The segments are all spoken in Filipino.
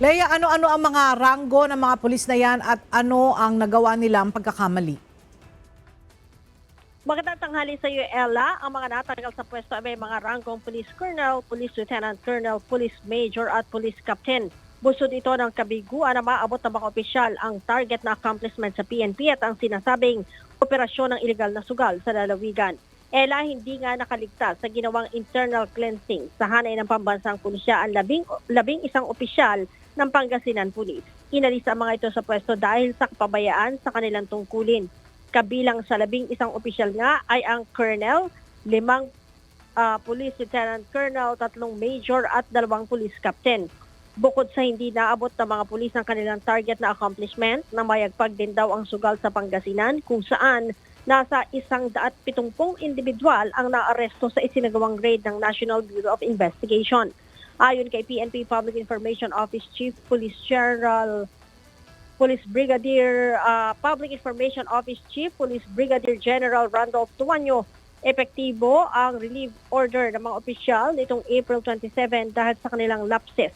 Leia, ano-ano ang mga ranggo ng mga pulis na yan at ano ang nagawa nilang pagkakamali? Magandang tanghali sa iyo, Ella. Ang mga natanggal sa pwesto ay may mga ranggong Police Colonel, Police Lieutenant Colonel, Police Major at Police Captain. Busod ito ng kabiguan na maabot ng mga opisyal ang target na accomplishment sa PNP at ang sinasabing operasyon ng iligal na sugal sa lalawigan. Ella, hindi nga nakaligtas sa ginawang internal cleansing sa hanay ng pambansang pulisya ang labing isang opisyal ng Pangasinan Police. Inalis ang mga ito sa pwesto dahil sa kapabayaan sa kanilang tungkulin. Kabilang sa 11 opisyal nga ay ang Colonel, 5 Police Lieutenant Colonel, 3 Major at 2 Police Captain. Bukod sa hindi naabot ng mga pulis ang kanilang target na accomplishment, namayagpag din daw ang sugal sa Pangasinan kung saan nasa 170 individual ang naaresto sa isinagawang raid ng National Bureau of Investigation. Ayon kay PNP Public Information Office Chief Police General Police Brigadier Public Information Office Chief Police Brigadier General Randolph Tuanyo, epektibo ang relief order ng mga opisyal nitong April 27 dahil sa kanilang lapses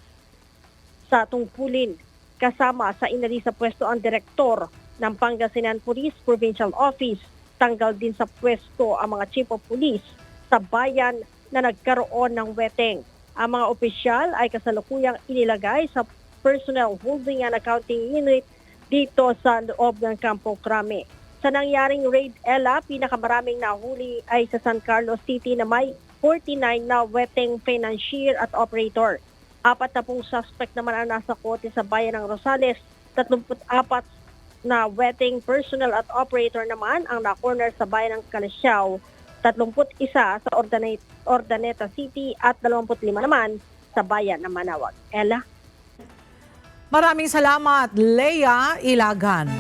sa tungkulin. Kasama sa inalis sa pwesto ang direktor ng Pangasinan Police Provincial Office. Tanggal din sa pwesto ang mga chief of police sa bayan na nagkaroon ng weteng. Ang mga opisyal ay kasalukuyang inilagay sa Personnel Holding and Accounting Unit dito sa loob ng Campo Crame. Sa nangyaring raid, Ella, pinakamaraming nahuli ay sa San Carlos City na may 49 na weteng financier at operator. 40 suspect naman ang nasa kote sa bayan ng Rosales, 34 na wetting personnel at operator naman ang na-corner sa bayan ng Calasiao, 31 sa Ordaneta City at 25 naman sa bayan ng Manawag. Ella? Maraming salamat, Leia Ilagan.